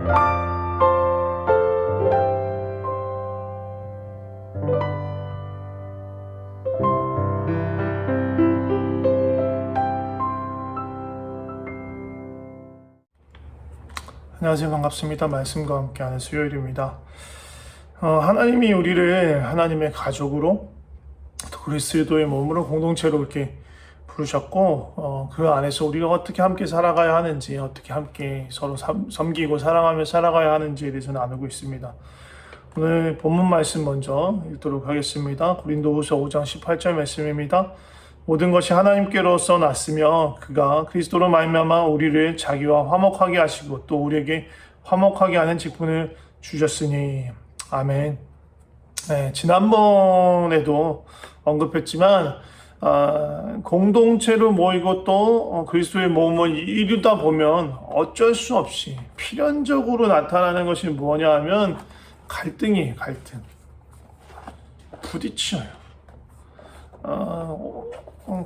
안녕하세요. 반갑습니다. 말씀과 함께하는 수요일입니다. 하나님이 우리를 하나님의 가족으로 또 그리스도의 몸으로 공동체로 이렇게 부르셨고 그 안에서 우리가 어떻게 함께 살아가야 하는지, 어떻게 함께 서로 섬기고 사랑하며 살아가야 하는지에 대해서 나누고 있습니다. 오늘 본문 말씀 먼저 읽도록 하겠습니다. 고린도후서 5장 18절 말씀입니다. 모든 것이 하나님께로서 났으며 그가 그리스도로 말미암아 우리를 자기와 화목하게 하시고 또 우리에게 화목하게 하는 직분을 주셨으니. 아멘. 네, 지난번에도 언급했지만 공동체로 모이고 또 그리스도의 몸을 이루다 보면 어쩔 수 없이 필연적으로 나타나는 것이 뭐냐 하면 갈등이에요. 갈등. 부딪혀요.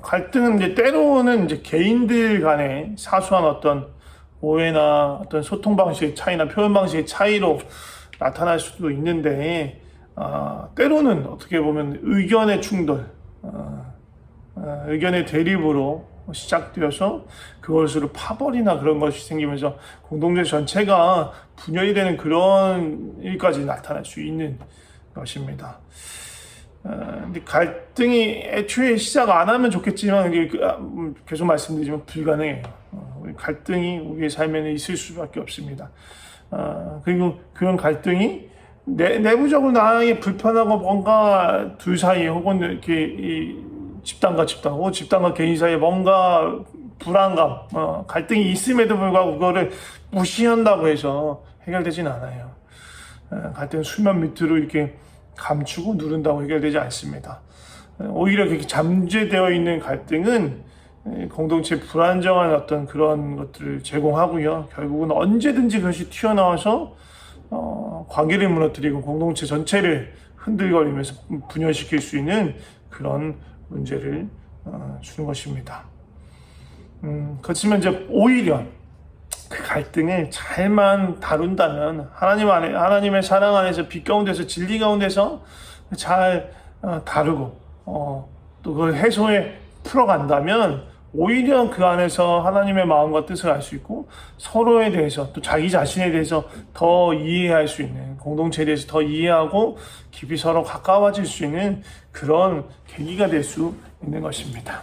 갈등은 이제 때로는 이제 개인들 간의 사소한 어떤 오해나 어떤 소통 방식의 차이나 표현 방식의 차이로 나타날 수도 있는데, 때로는 어떻게 보면 의견의 충돌, 의견의 대립으로 시작되어서 그것으로 파벌이나 그런 것이 생기면서 공동체 전체가 분열이 되는 그런 일까지 나타날 수 있는 것입니다. 근데 갈등이 애초에 시작 안 하면 좋겠지만 계속 말씀드리지만 불가능해요. 갈등이 우리의 삶에는 있을 수밖에 없습니다. 그리고 그런 갈등이 내부적으로 나에게 불편하고 뭔가 둘 사이에 혹은 이렇게 이 집단과 집단 혹은 집단과 개인 사이에 뭔가 불안감, 갈등이 있음에도 불구하고 그거를 무시한다고 해서 해결되진 않아요. 갈등은 수면 밑으로 이렇게 감추고 누른다고 해결되지 않습니다. 오히려 그렇게 잠재되어 있는 갈등은 공동체 불안정한 어떤 그런 것들을 제공하고요. 결국은 언제든지 그것이 튀어나와서 관계를 무너뜨리고 공동체 전체를 흔들거리면서 분열시킬 수 있는 그런 문제를 주는 것입니다. 그렇지만 이제 오히려 그 갈등을 잘만 다룬다면 하나님의 사랑 안에서 빛 가운데서 진리 가운데서 잘 다루고 또 그걸 해소해 풀어간다면 오히려 그 안에서 하나님의 마음과 뜻을 알 수 있고 서로에 대해서 또 자기 자신에 대해서 더 이해할 수 있는, 공동체에 대해서 더 이해하고 깊이 서로 가까워질 수 있는 그런 계기가 될 수 있는 것입니다.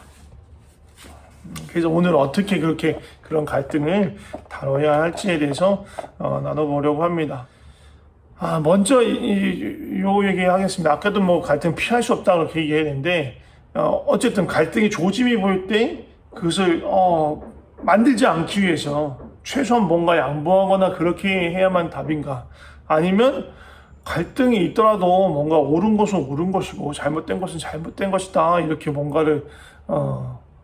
그래서 오늘 어떻게 그런 갈등을 다뤄야 할지에 대해서 나눠보려고 합니다. 먼저 요 얘기하겠습니다. 아까도 뭐 갈등 피할 수 없다 그렇게 얘기했는데 어쨌든 갈등이 조짐이 보일 때 그것을 만들지 않기 위해서 최소한 뭔가 양보하거나 그렇게 해야만 답인가? 아니면 갈등이 있더라도 뭔가 옳은 것은 옳은 것이고 잘못된 것은 잘못된 것이다 이렇게 뭔가를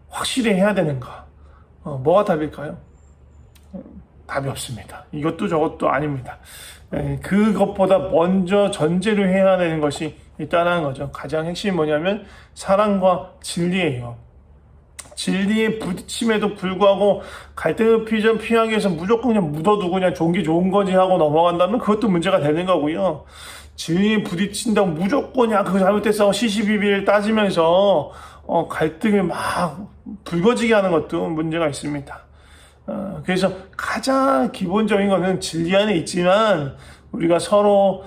확실히 해야 되는가? 뭐가 답일까요? 답이 없습니다. 이것도 저것도 아닙니다. 그것보다 먼저 전제로 해야 되는 것이 있다는 거죠. 가장 핵심이 뭐냐면 사랑과 진리예요. 진리에 부딪힘에도 불구하고 갈등을 피하기 위해서 무조건 그냥 묻어두고 그냥 좋은 게 좋은 거지 하고 넘어간다면 그것도 문제가 되는 거고요. 진리에 부딪힌다고 무조건 야 그거 잘못됐어 시시비비를 따지면서 갈등을 막 불거지게 하는 것도 문제가 있습니다. 그래서 가장 기본적인 거는 진리 안에 있지만 우리가 서로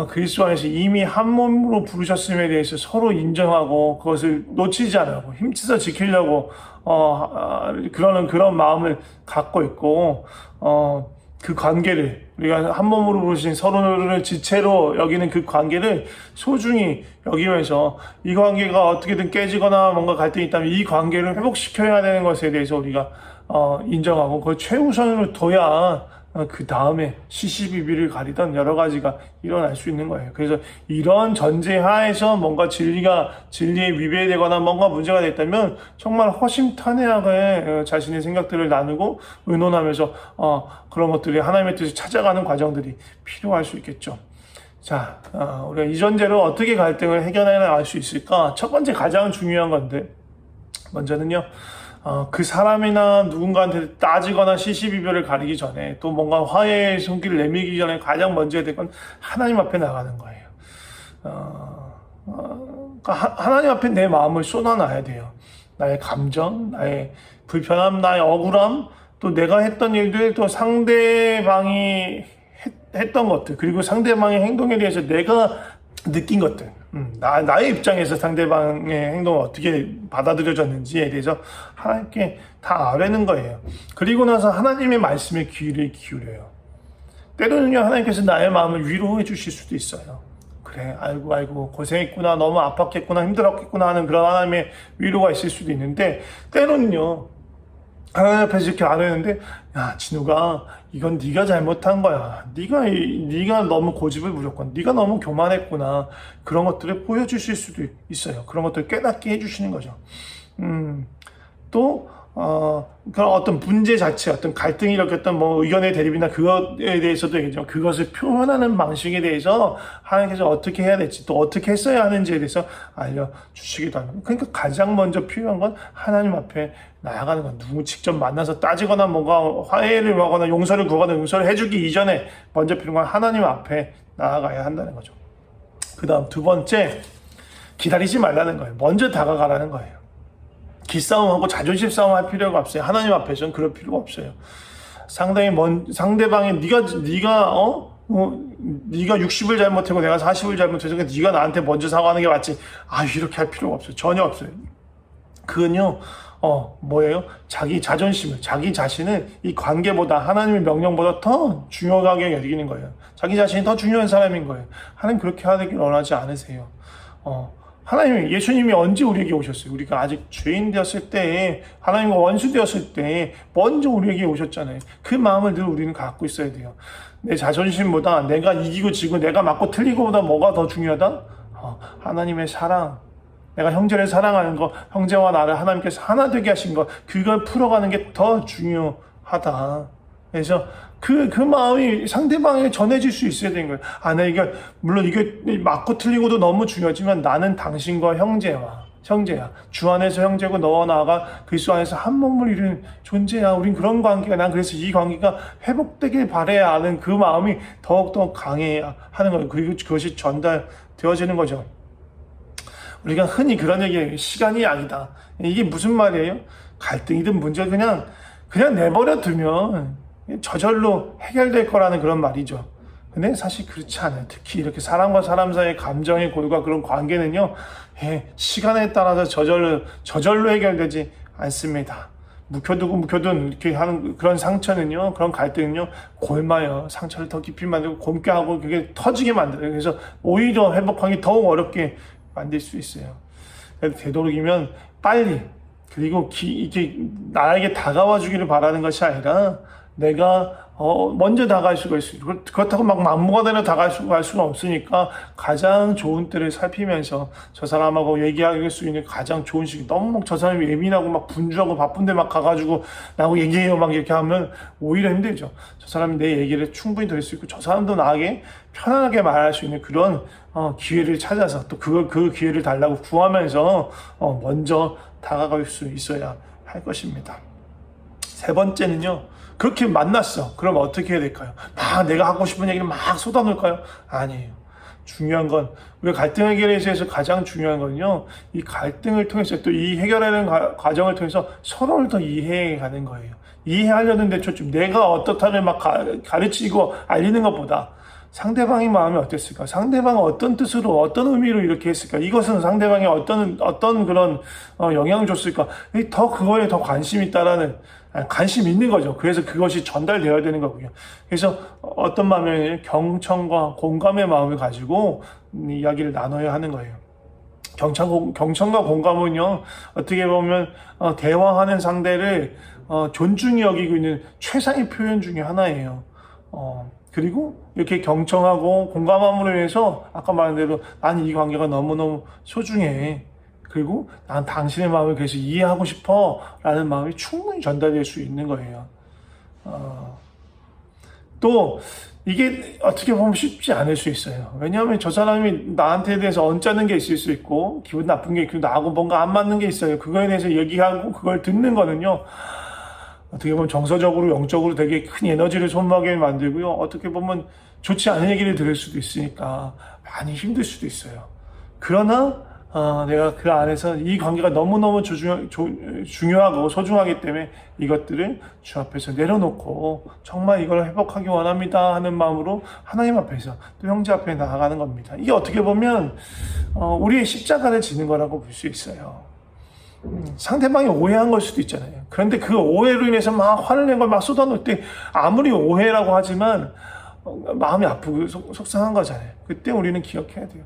그리스도 안에서 이미 한 몸으로 부르셨음에 대해서 서로 인정하고 그것을 놓치지 않으려고 힘써서 지키려고 그런 마음을 갖고 있고 그 관계를 우리가 한 몸으로 부르신 서로를 지체로 여기는 그 관계를 소중히 여기면서 이 관계가 어떻게든 깨지거나 뭔가 갈등이 있다면 이 관계를 회복시켜야 되는 것에 대해서 우리가 인정하고 그걸 최우선으로 둬야 그 다음에 시시비비를 가리던 여러 가지가 일어날 수 있는 거예요. 그래서 이런 전제 하에서 뭔가 진리에 위배되거나 뭔가 문제가 됐다면 정말 허심탄회하게 자신의 생각들을 나누고 의논하면서 그런 것들이 하나님의 뜻을 찾아가는 과정들이 필요할 수 있겠죠. 자, 우리가 이 전제로 어떻게 갈등을 해결해 나갈 수 있을까? 첫 번째 가장 중요한 건데 먼저는요. 그 사람이나 누군가한테 따지거나 시시비비를 가리기 전에 또 뭔가 화해의 손길을 내밀기 전에 가장 먼저 해야 될 건 하나님 앞에 나가는 거예요. 그러니까 하나님 앞에 내 마음을 쏟아놔야 돼요. 나의 감정, 나의 불편함, 나의 억울함, 또 내가 했던 일들, 또 상대방이 했던 것들, 그리고 상대방의 행동에 대해서 내가 느낀 것들, 나의 입장에서 상대방의 행동을 어떻게 받아들여졌는지에 대해서 하나님께 다 아뢰는 거예요. 그리고 나서 하나님의 말씀에 귀를 기울여요. 때로는요, 하나님께서 나의 마음을 위로해 주실 수도 있어요. 그래, 아이고, 고생했구나, 너무 아팠겠구나, 힘들었겠구나 하는 그런 하나님의 위로가 있을 수도 있는데, 때로는요, 하나님 앞에서 이렇게 아뢰는데, 야, 진우가, 이건 네가 잘못한 거야. 네가 너무 고집을 부렸구나. 네가 너무 교만했구나. 그런 것들을 보여주실 수도 있어요. 그런 것들을 깨닫게 해주시는 거죠. 또, 그런 어떤 문제 자체, 어떤 갈등이 일으켰던 뭐 의견의 대립이나 그것에 대해서도 얘기죠. 그것을 표현하는 방식에 대해서 하나님께서 어떻게 해야 될지, 또 어떻게 했어야 하는지에 대해서 알려주시기도 합니다. 그러니까 가장 먼저 필요한 건 하나님 앞에 나아가는 건, 누구 직접 만나서 따지거나 뭔가 화해를 하거나 용서를 구하거나 용서를 해주기 이전에 먼저 필요한 건 하나님 앞에 나아가야 한다는 거죠. 그 다음 두 번째, 기다리지 말라는 거예요. 먼저 다가가라는 거예요. 기싸움하고 자존심 싸움 할 필요가 없어요. 하나님 앞에서는 그럴 필요가 없어요. 상대방이 네가 60을 잘못하고 내가 40을 잘못해서 네가 나한테 먼저 사과하는 게 맞지. 이렇게 할 필요가 없어요. 전혀 없어요. 그건요, 뭐예요? 자기 자존심을, 자기 자신을 이 관계보다, 하나님의 명령보다 더 중요하게 여기는 거예요. 자기 자신이 더 중요한 사람인 거예요. 하나님 그렇게 하길 원하지 않으세요. 예수님이 언제 우리에게 오셨어요? 우리가 아직 죄인 되었을 때, 하나님과 원수 되었을 때 먼저 우리에게 오셨잖아요. 그 마음을 늘 우리는 갖고 있어야 돼요. 내 자존심보다, 내가 이기고 지고 내가 맞고 틀리고보다 뭐가 더 중요하다? 하나님의 사랑, 내가 형제를 사랑하는 것, 형제와 나를 하나님께서 하나 되게 하신 것, 그걸 풀어가는 게 더 중요하다. 그래서 그 마음이 상대방에게 전해질 수 있어야 되는 거예요. 물론 이게 맞고 틀리고도 너무 중요하지만 나는 당신과 형제야. 주 안에서 형제고 너와 나가 그리스도 안에서 한 몸을 이루는 존재야. 우린 그런 관계가, 난 그래서 이 관계가 회복되길 바라야 하는 그 마음이 더욱더 강해야 하는 거예요. 그리고 그것이 전달되어지는 거죠. 우리가 흔히 그런 얘기해요. 시간이 약이다. 이게 무슨 말이에요? 갈등이든 문제를 그냥 내버려 두면 저절로 해결될 거라는 그런 말이죠. 근데 사실 그렇지 않아요. 특히 이렇게 사람과 사람 사이의 감정의 골과 그런 관계는요, 시간에 따라서 저절로 해결되지 않습니다. 묵혀둔 이렇게 하는 그런 상처는요, 그런 갈등은요, 골마요. 상처를 더 깊이 만들고 곪게 하고 그게 터지게 만들어요. 그래서 오히려 회복하기 더욱 어렵게 만들 수 있어요. 되도록이면 빨리, 그리고 이게 나에게 다가와 주기를 바라는 것이 아니라 내가 먼저 다가갈 수가 있어요. 그렇다고 막 막무가내로 다가갈 수가 없으니까 가장 좋은 때를 살피면서 저 사람하고 얘기할 수 있는 가장 좋은 시기, 너무 막 저 사람이 예민하고 막 분주하고 바쁜데 막 가가지고 나하고 얘기해요 막 이렇게 하면 오히려 힘들죠. 저 사람이 내 얘기를 충분히 들을 수 있고 저 사람도 나에게 편안하게 말할 수 있는 그런 기회를 찾아서 또 그 기회를 달라고 구하면서 먼저 다가갈 수 있어야 할 것입니다. 세 번째는요, 그렇게 만났어. 그럼 어떻게 해야 될까요? 내가 하고 싶은 얘기를 막 쏟아놓을까요? 아니에요. 중요한 건, 우리가 갈등 해결에 있어서 가장 중요한 건요, 이 갈등을 통해서 또 이 해결하는 과정을 통해서 서로를 더 이해해 가는 거예요. 이해하려는데 초점, 내가 어떻다를 막 가르치고 알리는 것보다 상대방의 마음이 어땠을까? 상대방은 어떤 뜻으로, 어떤 의미로 이렇게 했을까? 이것은 상대방이 어떤 그런 영향을 줬을까? 그거에 더 관심이 있다라는, 관심 있는 거죠. 그래서 그것이 전달되어야 되는 거고요. 그래서 어떤 마음에 경청과 공감의 마음을 가지고 이야기를 나눠야 하는 거예요. 경청과 공감은요, 어떻게 보면 대화하는 상대를 존중히 여기고 있는 최상의 표현 중에 하나예요. 그리고 이렇게 경청하고 공감함으로 인해서 아까 말한 대로 난 이 관계가 너무너무 소중해. 그리고 난 당신의 마음을 계속 이해하고 싶어 라는 마음이 충분히 전달될 수 있는 거예요. 또 이게 어떻게 보면 쉽지 않을 수 있어요. 왜냐하면 저 사람이 나한테 대해서 언짢은 게 있을 수 있고 기분 나쁜 게 있고 나하고 뭔가 안 맞는 게 있어요. 그거에 대해서 얘기하고 그걸 듣는 거는요. 어떻게 보면 정서적으로 영적으로 되게 큰 에너지를 소모하게 만들고요. 어떻게 보면 좋지 않은 얘기를 들을 수도 있으니까 많이 힘들 수도 있어요. 그러나 내가 그 안에서 이 관계가 너무너무 중요하고 소중하기 때문에 이것들을 주 앞에서 내려놓고 정말 이걸 회복하기 원합니다 하는 마음으로 하나님 앞에서 또 형제 앞에 나아가는 겁니다. 이게 어떻게 보면 우리의 십자가를 지는 거라고 볼 수 있어요. 상대방이 오해한 걸 수도 있잖아요. 그런데 그 오해로 인해서 막 화를 낸 걸 막 쏟아놓을 때 아무리 오해라고 하지만 마음이 아프고 속상한 거잖아요. 그때 우리는 기억해야 돼요.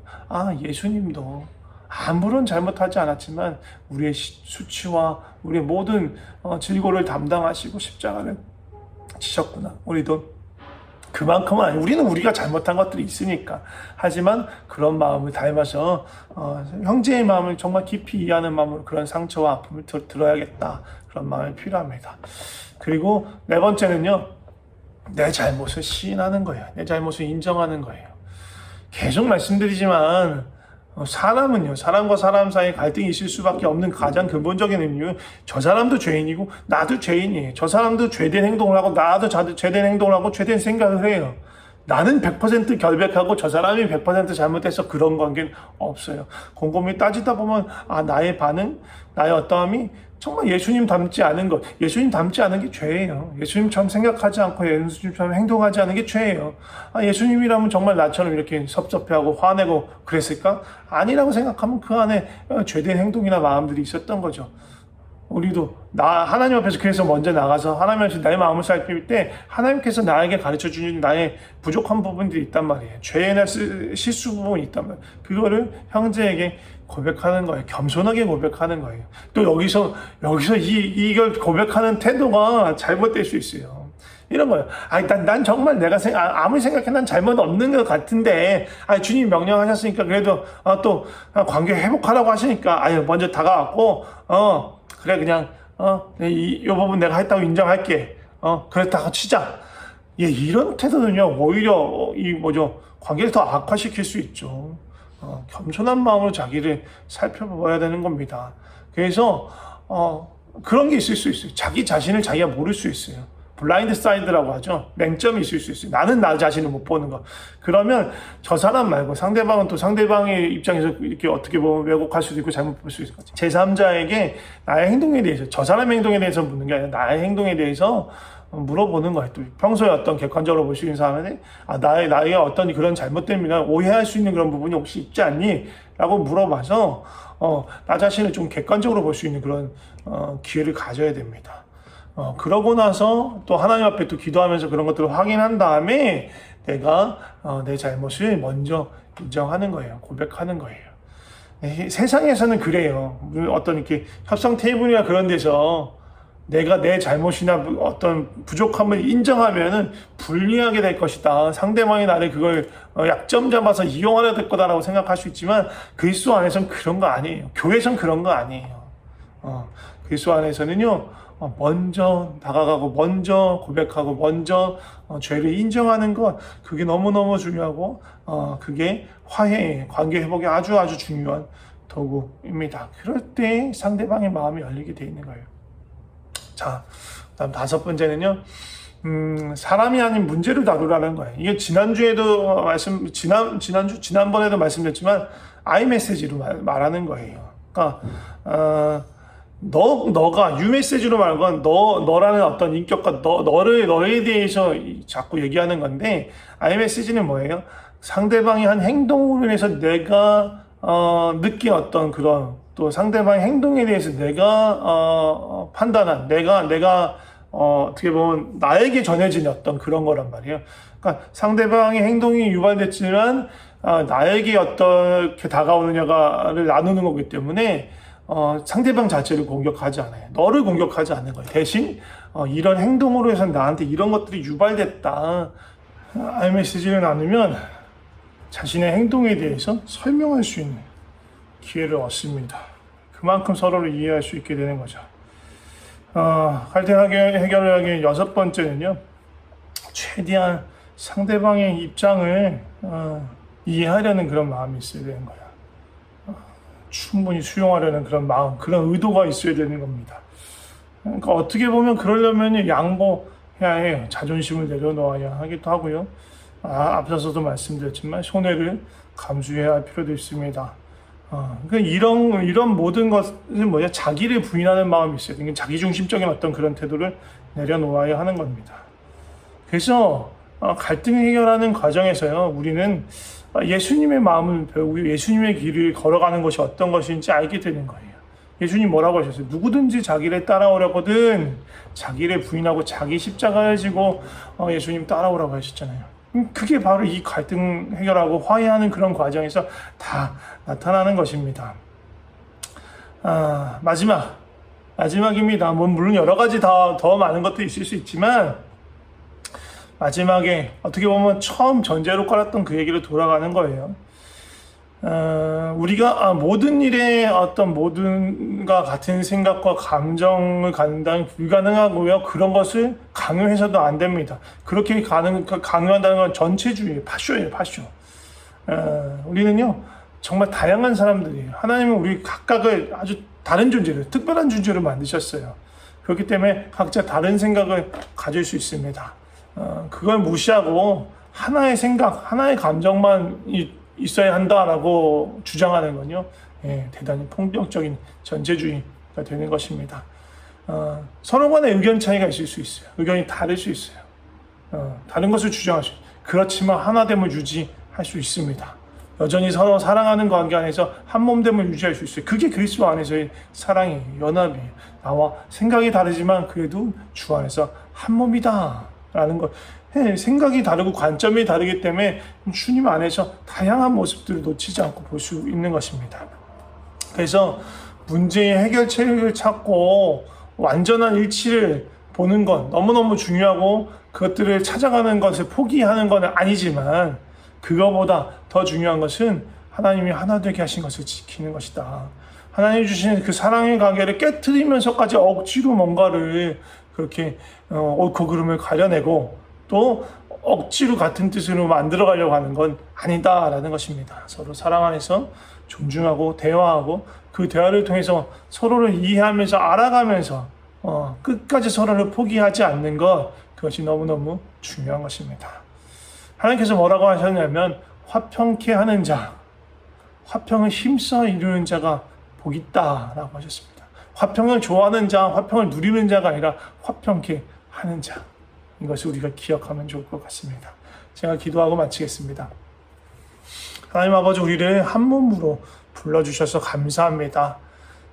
예수님도 아무런 잘못하지 않았지만 우리의 수치와 우리의 모든 질고를 담당하시고 십자가를 지셨구나. 우리도 그만큼은 아니에요. 우리는 우리가 잘못한 것들이 있으니까. 하지만 그런 마음을 닮아서 형제의 마음을 정말 깊이 이해하는 마음으로 그런 상처와 아픔을 들어야겠다. 그런 마음이 필요합니다. 그리고 네 번째는요. 내 잘못을 시인하는 거예요. 내 잘못을 인정하는 거예요. 계속 말씀드리지만 사람은요, 사람과 사람 사이에 갈등이 있을 수밖에 없는 가장 근본적인 이유, 저 사람도 죄인이고 나도 죄인이에요. 저 사람도 죄된 행동을 하고 나도 죄된 행동을 하고 죄된 생각을 해요. 나는 100% 결백하고 저 사람이 100% 잘못해서 그런 관계는 없어요. 곰곰이 따지다 보면 나의 반응, 나의 어떠함이 정말 예수님 닮지 않은 것, 예수님 닮지 않은 게 죄예요. 예수님처럼 생각하지 않고 예수님처럼 행동하지 않은 게 죄예요. 예수님이라면 정말 나처럼 이렇게 섭섭해하고 화내고 그랬을까? 아니라고 생각하면 그 안에 죄된 행동이나 마음들이 있었던 거죠. 우리도 하나님 앞에서 그래서 먼저 나가서 하나님 앞에서 나의 마음을 살필 때 하나님께서 나에게 가르쳐 주는 나의 부족한 부분들이 있단 말이에요. 죄나 실수 부분이 있단 말이에요. 그거를 형제에게 고백하는 거예요. 겸손하게 고백하는 거예요. 또 여기서 이걸 고백하는 태도가 잘못될 수 있어요. 이런 거예요. 난 정말 내가 아무리 생각해 난 잘못 없는 것 같은데, 주님 명령하셨으니까 그래도 또 관계 회복하라고 하시니까 먼저 다가왔고, 그래 그냥 이 부분 내가 했다고 인정할게. 그랬다가 치자. 이런 태도는요 오히려 관계를 더 악화시킬 수 있죠. 겸손한 마음으로 자기를 살펴봐야 되는 겁니다. 그래서 그런 게 있을 수 있어요. 자기 자신을 자기가 모를 수 있어요. 블라인드 사이드라고 하죠. 맹점이 있을 수 있어요. 나는 나 자신을 못 보는 거. 그러면 저 사람 말고 상대방은 또 상대방의 입장에서 이렇게 어떻게 보면 왜곡할 수도 있고 잘못 볼 수 있을 것 같아요. 제3자에게 나의 행동에 대해서, 저 사람의 행동에 대해서 묻는 게 아니라 나의 행동에 대해서 물어보는 거예요. 또 평소에 어떤 객관적으로 볼 수 있는 사람한테 나의 어떤 그런 잘못됨이나 오해할 수 있는 그런 부분이 혹시 있지 않니? 라고 물어봐서 나 자신을 좀 객관적으로 볼 수 있는 그런 기회를 가져야 됩니다. 그러고 나서 또 하나님 앞에 또 기도하면서 그런 것들을 확인한 다음에 내가 내 잘못을 먼저 인정하는 거예요. 고백하는 거예요. 세상에서는 그래요. 어떤 이렇게 협상 테이블이나 그런 데서 내가 내 잘못이나 어떤 부족함을 인정하면은 불리하게 될 것이다. 상대방이 나를 그걸 약점 잡아서 이용하려 될 거다라고 생각할 수 있지만 그리스도 안에서는 그런 거 아니에요. 교회에서는 그런 거 아니에요. 그리스도 안에서는요, 먼저 다가가고 먼저 고백하고 먼저 죄를 인정하는 것, 그게 너무너무 중요하고 그게 화해, 관계 회복에 아주 중요한 도구입니다. 그럴 때 상대방의 마음이 열리게 돼 있는 거예요. 자, 다음 5번째는요, 사람이 아닌 문제를 다루라는 거예요. 이게 지난번에도 말씀드렸지만, 아이메시지로 말하는 거예요. 그러니까, 너가 유메시지로 말한 건 너라는 어떤 인격과 너에 대해서 자꾸 얘기하는 건데, 아이메시지는 뭐예요? 상대방이 한 행동으로 인해서 내가, 느낀 어떤 그런, 또 상대방의 행동에 대해서 내가 판단한 내가 어떻게 보면 나에게 전해진 어떤 그런 거란 말이에요. 그러니까 상대방의 행동이 유발됐지만 나에게 어떻게 다가오느냐를 나누는 거기 때문에 상대방 자체를 공격하지 않아요. 너를 공격하지 않는 거예요. 대신 이런 행동으로 해서 나한테 이런 것들이 유발됐다. iMessage를 나누면 자신의 행동에 대해서 설명할 수 있는 기회를 얻습니다. 그만큼 서로를 이해할 수 있게 되는 거죠. 갈등 해결하기 6번째는요. 최대한 상대방의 입장을 이해하려는 그런 마음이 있어야 되는 거야. 충분히 수용하려는 그런 마음, 그런 의도가 있어야 되는 겁니다. 그러니까 어떻게 보면 그러려면 양보해야 해요. 자존심을 내려놓아야 하기도 하고요. 앞서서도 말씀드렸지만 손해를 감수해야 할 필요도 있습니다. 그러니까 이런 모든 것은 뭐냐, 자기를 부인하는 마음이 있어요. 그러니까 자기중심적인 어떤 그런 태도를 내려놓아야 하는 겁니다. 그래서 갈등 해결하는 과정에서요, 우리는 예수님의 마음을 배우고 예수님의 길을 걸어가는 것이 어떤 것인지 알게 되는 거예요. 예수님 뭐라고 하셨어요? 누구든지 자기를 따라오려거든 자기를 부인하고 자기 십자가를 지고 예수님 따라오라고 하셨잖아요. 그게 바로 이 갈등 해결하고 화해하는 그런 과정에서 다 나타나는 것입니다. 마지막입니다. 물론 여러 가지 더 많은 것도 있을 수 있지만, 마지막에 어떻게 보면 처음 전제로 깔았던 그 얘기로 돌아가는 거예요. 우리가 모든 일에 어떤 모든가 같은 생각과 감정을 갖는다는 불가능하고요. 그런 것을 강요해서도 안 됩니다. 그렇게 강요한다는 건 전체주의, 파쇼예요, 파쇼. 우리는요, 정말 다양한 사람들이에요. 하나님은 우리 각각을 아주 다른 존재를, 특별한 존재로 만드셨어요. 그렇기 때문에 각자 다른 생각을 가질 수 있습니다. 그걸 무시하고 하나의 생각, 하나의 감정만 있어야 한다라고 주장하는 건요, 대단히 폭력적인 전체주의가 되는 것입니다. 서로 간에 의견 차이가 있을 수 있어요. 의견이 다를 수 있어요. 다른 것을 주장할 수 있어요. 그렇지만 하나됨을 유지할 수 있습니다. 여전히 서로 사랑하는 관계 안에서 한몸됨을 유지할 수 있어요. 그게 그리스도 안에서의 사랑이에요. 연합이에요. 나와 생각이 다르지만 그래도 주 안에서 한몸이다 라는 것. 생각이 다르고 관점이 다르기 때문에 주님 안에서 다양한 모습들을 놓치지 않고 볼 수 있는 것입니다. 그래서 문제의 해결책을 찾고 완전한 일치를 보는 건 너무너무 중요하고, 그것들을 찾아가는 것을 포기하는 건 아니지만, 그거보다 더 중요한 것은 하나님이 하나 되게 하신 것을 지키는 것이다. 하나님이 주신 그 사랑의 관계를 깨트리면서까지 억지로 뭔가를 그렇게 옳고 그름을 가려내고 또 억지로 같은 뜻으로 만들어가려고 하는 건 아니다라는 것입니다. 서로 사랑 안에서 존중하고 대화하고, 그 대화를 통해서 서로를 이해하면서 알아가면서 끝까지 서로를 포기하지 않는 것, 그것이 너무너무 중요한 것입니다. 하나님께서 뭐라고 하셨냐면, 화평케 하는 자, 화평을 힘써 이루는 자가 복이 있다라고 하셨습니다. 화평을 좋아하는 자, 화평을 누리는 자가 아니라 화평케 하는 자, 이것을 우리가 기억하면 좋을 것 같습니다. 제가 기도하고 마치겠습니다. 하나님 아버지, 우리를 한 몸으로 불러주셔서 감사합니다.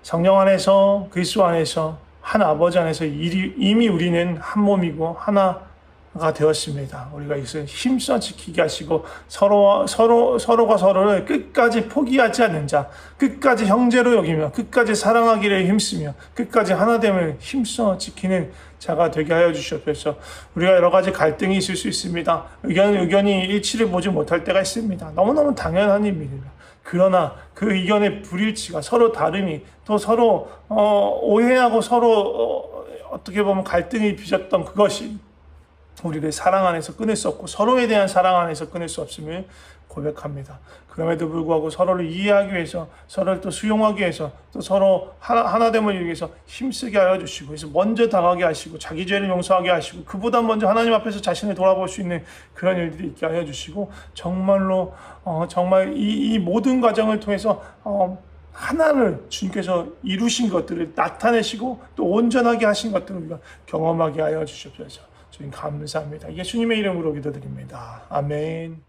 성령 안에서, 그리스도 안에서, 한 아버지 안에서 이미 우리는 한 몸이고 하나가 되었습니다. 우리가 이것을 힘써 지키게 하시고, 서로가 서로를 끝까지 포기하지 않는 자, 끝까지 형제로 여기며 끝까지 사랑하기를 힘쓰며 끝까지 하나됨을 힘써 지키는 자가 되게 하여 주시옵소서. 우리가 여러 가지 갈등이 있을 수 있습니다. 의견이 일치를 보지 못할 때가 있습니다. 너무너무 당연한 일입니다. 그러나 그 의견의 불일치가, 서로 다름이, 또 서로 오해하고 서로 어떻게 보면 갈등이 빚었던 그것이 우리를 사랑 안에서 끊을 수 없고, 서로에 대한 사랑 안에서 끊을 수 없음을 고백합니다. 그럼에도 불구하고 서로를 이해하기 위해서, 서로를 또 수용하기 위해서, 또 서로 하나됨을 위해서 힘쓰게 하여 주시고, 그래서 먼저 다가게 하시고, 자기 죄를 용서하게 하시고, 그보다 먼저 하나님 앞에서 자신을 돌아볼 수 있는 그런 일들이 있게 하여 주시고, 정말로 정말 이 모든 과정을 통해서 하나를 주님께서 이루신 것들을 나타내시고 또 온전하게 하신 것들을 우리가 경험하게 하여 주시옵소서. 주님 감사합니다. 예수님의 이름으로 기도드립니다. 아멘.